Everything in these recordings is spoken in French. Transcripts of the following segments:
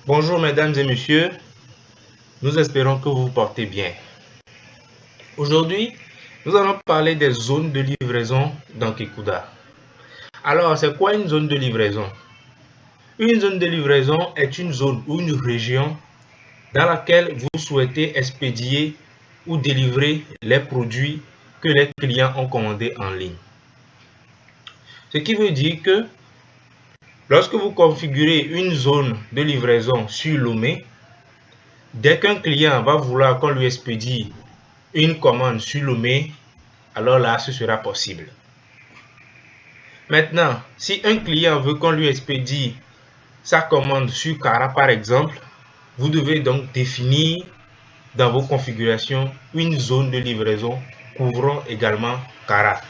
Bonjour mesdames et messieurs, nous espérons que vous vous portez bien. Aujourd'hui, nous allons parler des zones de livraison dans Kikuda. Alors, c'est quoi une zone de livraison? Une zone de livraison est une zone ou une région dans laquelle vous souhaitez expédier ou délivrer les produits que les clients ont commandés en ligne. Ce qui veut dire que lorsque vous configurez une zone de livraison sur Lomé, dès qu'un client va vouloir qu'on lui expédie une commande sur Lomé, alors là, ce sera possible. Maintenant, si un client veut qu'on lui expédie sa commande sur Kara, par exemple, vous devez donc définir dans vos configurations une zone de livraison couvrant également Kara.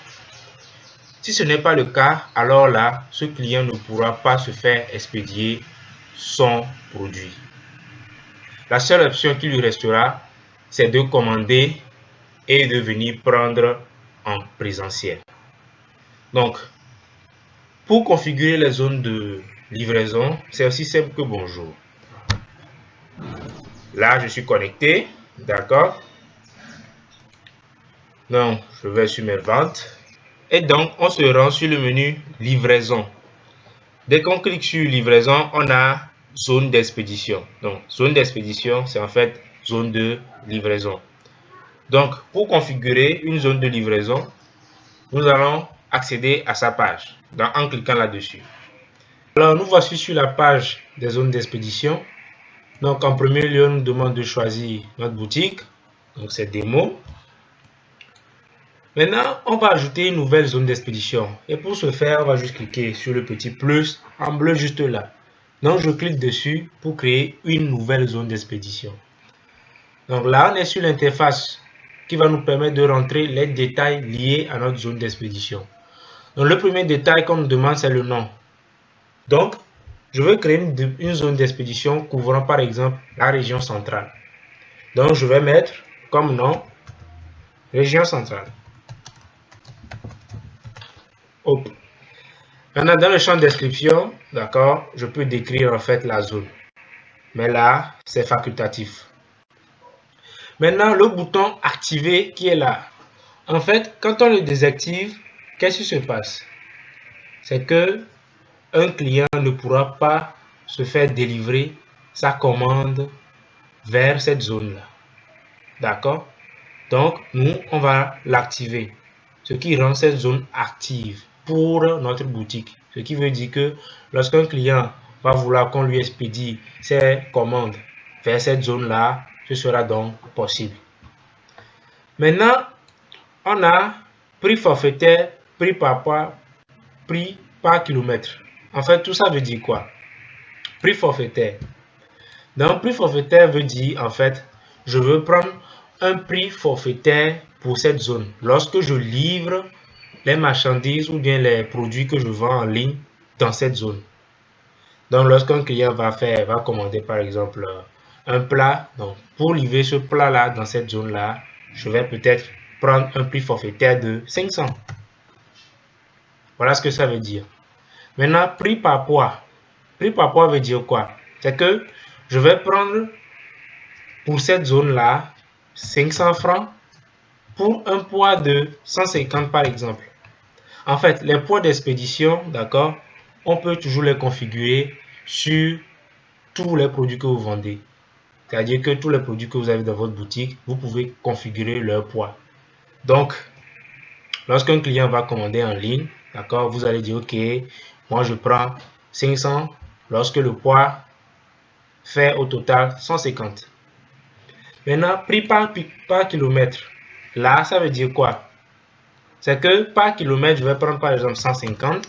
Si ce n'est pas le cas, alors là, ce client ne pourra pas se faire expédier son produit. La seule option qui lui restera, c'est de commander et de venir prendre en présentiel. Donc, pour configurer les zones de livraison, c'est aussi simple que bonjour. Là, je suis connecté, d'accord? Donc, je vais sur mes ventes. Et donc, on se rend sur le menu livraison. Dès qu'on clique sur livraison, on a zone d'expédition. Donc, zone d'expédition, c'est en fait zone de livraison. Donc, pour configurer une zone de livraison, nous allons accéder à sa page en cliquant là-dessus. Alors, nous voici sur la page des zones d'expédition. Donc, en premier lieu, on nous demande de choisir notre boutique. Donc, c'est démo. Maintenant, on va ajouter une nouvelle zone d'expédition. Et pour ce faire, on va juste cliquer sur le petit plus en bleu juste là. Donc, je clique dessus pour créer une nouvelle zone d'expédition. Donc là, on est sur l'interface qui va nous permettre de rentrer les détails liés à notre zone d'expédition. Donc, le premier détail qu'on nous demande, c'est le nom. Donc, je veux créer une zone d'expédition couvrant par exemple la région centrale. Donc, je vais mettre comme nom région centrale. Hop. Maintenant, dans le champ de description, d'accord, je peux décrire en fait la zone. Mais là, c'est facultatif. Maintenant, le bouton activer qui est là. En fait, quand on le désactive, qu'est-ce qui se passe? C'est que un client ne pourra pas se faire délivrer sa commande vers cette zone-là. D'accord? Donc, nous, on va l'activer. Ce qui rend cette zone active pour notre boutique. Ce qui veut dire que lorsqu'un client va vouloir qu'on lui expédie ses commandes vers cette zone-là, ce sera donc possible. Maintenant, on a prix forfaitaire, prix par kilomètre. En fait, tout ça veut dire quoi? Prix forfaitaire. Donc, prix forfaitaire veut dire, en fait, je veux prendre un prix forfaitaire pour cette zone. Lorsque je livre les marchandises ou bien les produits que je vends en ligne dans cette zone. Donc, lorsqu'un client va commander par exemple un plat, donc pour livrer ce plat-là dans cette zone-là, je vais peut-être prendre un prix forfaitaire de 500. Voilà ce que ça veut dire. Maintenant, prix par poids. Prix par poids veut dire quoi? C'est que je vais prendre pour cette zone-là 500 francs pour un poids de 150 par exemple. En fait, les poids d'expédition, d'accord, on peut toujours les configurer sur tous les produits que vous vendez. C'est-à-dire que tous les produits que vous avez dans votre boutique, vous pouvez configurer leur poids. Donc, lorsqu'un client va commander en ligne, d'accord, vous allez dire, OK, moi je prends 500 lorsque le poids fait au total 150. Maintenant, prix par kilomètre. Là, ça veut dire quoi? C'est que par kilomètre, je vais prendre par exemple 150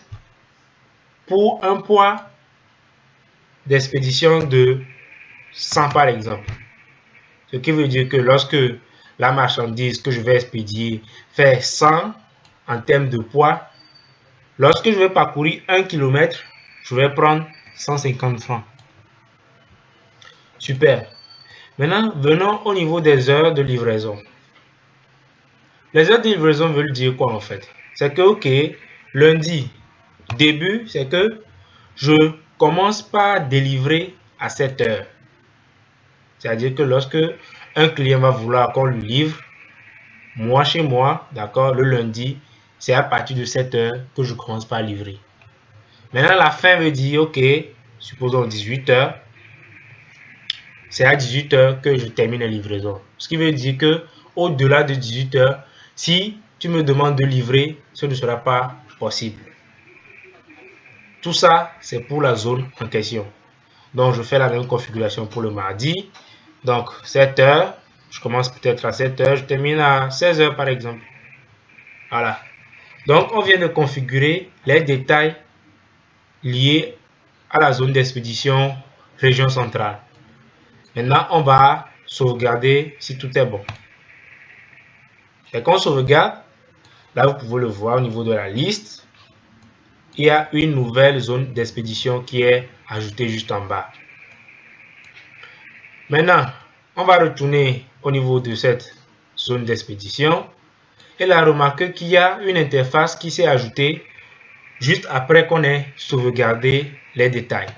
pour un poids d'expédition de 100 par exemple. Ce qui veut dire que lorsque la marchandise que je vais expédier fait 100 en termes de poids, lorsque je vais parcourir 1 km, je vais prendre 150 francs. Super. Maintenant, venons au niveau des heures de livraison. Les heures de livraison veulent dire quoi en fait? C'est que, ok, lundi, début, c'est que je commence par délivrer à 7 heures. C'est-à-dire que lorsque un client va vouloir qu'on lui livre, moi chez moi, d'accord, le lundi, c'est à partir de 7 heures que je commence par livrer. Maintenant, la fin veut dire, ok, supposons 18 heures, c'est à 18 heures que je termine la livraison. Ce qui veut dire que au-delà de 18 heures, si tu me demandes de livrer, ce ne sera pas possible. Tout ça, c'est pour la zone en question. Donc, je fais la même configuration pour le mardi. Donc, 7 heures, je commence peut-être à 7 heures, je termine à 16 heures par exemple. Voilà. Donc, on vient de configurer les détails liés à la zone d'expédition région centrale. Maintenant, on va sauvegarder si tout est bon. Et quand on sauvegarde, là, vous pouvez le voir au niveau de la liste. Il y a une nouvelle zone d'expédition qui est ajoutée juste en bas. Maintenant, on va retourner au niveau de cette zone d'expédition. Et là, remarquez qu'il y a une interface qui s'est ajoutée juste après qu'on ait sauvegardé les détails.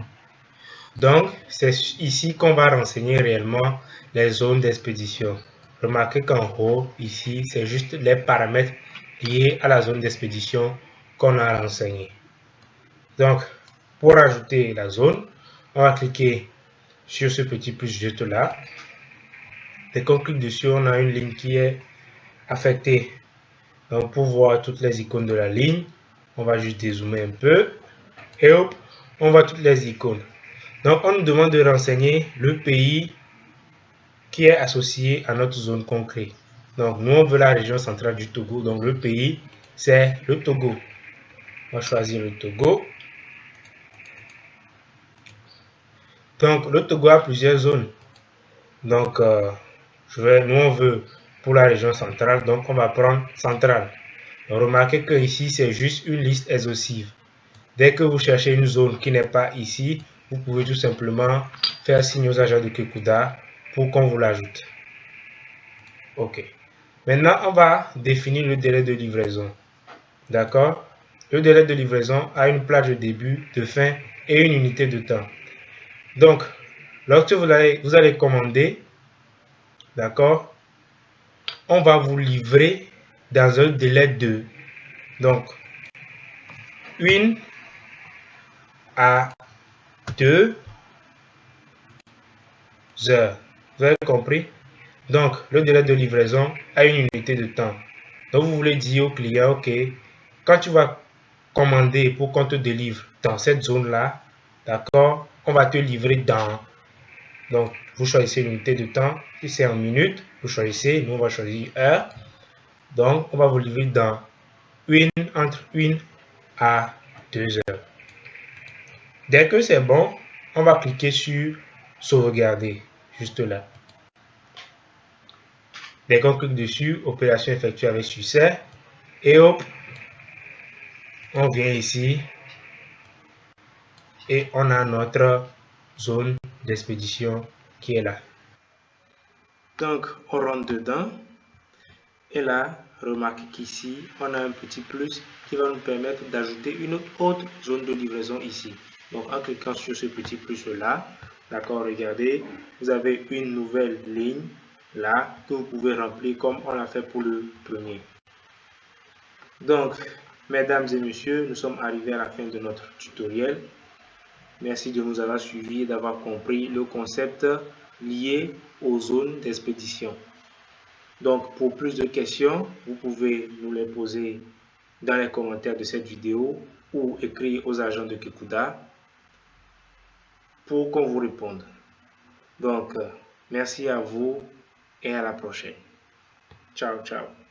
Donc, c'est ici qu'on va renseigner réellement les zones d'expédition. Remarquez qu'en haut, ici, c'est juste les paramètres liés à la zone d'expédition qu'on a renseigné. Donc, pour ajouter la zone, on va cliquer sur ce petit plus juste là. Dès qu'on clique dessus, on a une ligne qui est affectée. Donc, pour voir toutes les icônes de la ligne, on va juste dézoomer un peu. Et hop, on voit toutes les icônes. Donc, on nous demande de renseigner le pays qui est associé à notre zone concrète. Donc, nous, on veut la région centrale du Togo. Donc, le pays, c'est le Togo. On va choisir le Togo. Donc, le Togo a plusieurs zones. Donc, nous, on veut pour la région centrale. Donc, on va prendre centrale. Remarquez que ici, c'est juste une liste exhaustive. Dès que vous cherchez une zone qui n'est pas ici, vous pouvez tout simplement faire signe aux agents de Kekuda pour qu'on vous l'ajoute. OK. Maintenant, on va définir le délai de livraison. D'accord? Le délai de livraison a une plage de début, de fin et une unité de temps. Donc, lorsque vous allez commander, d'accord, on va vous livrer dans un délai de, donc, 1 à 2 heures. Vous avez compris? Donc, le délai de livraison a une unité de temps. Donc, vous voulez dire au client, OK, quand tu vas commander pour qu'on te délivre dans cette zone-là, d'accord, on va te livrer dans. Donc, vous choisissez l'unité de temps. Si c'est en minutes, vous choisissez. Nous, on va choisir heure. Donc, on va vous livrer dans entre 1 à 2 heures. Dès que c'est bon, on va cliquer sur sauvegarder, juste là. Dès qu'on clique dessus, opération effectuée avec succès. Et hop, on vient ici et on a notre zone d'expédition qui est là. Donc, on rentre dedans. Et là, remarquez qu'ici, on a un petit plus qui va nous permettre d'ajouter une autre zone de livraison ici. Donc, en cliquant sur ce petit plus-là, d'accord, regardez, vous avez une nouvelle ligne là que vous pouvez remplir comme on l'a fait pour le premier. Donc, mesdames et messieurs, nous sommes arrivés à la fin de notre tutoriel. Merci de nous avoir suivis et d'avoir compris le concept lié aux zones d'expédition. Donc, pour plus de questions, vous pouvez nous les poser dans les commentaires de cette vidéo ou écrire aux agents de Kekuda pour qu'on vous réponde. Donc, merci à vous et à la prochaine. Ciao, ciao.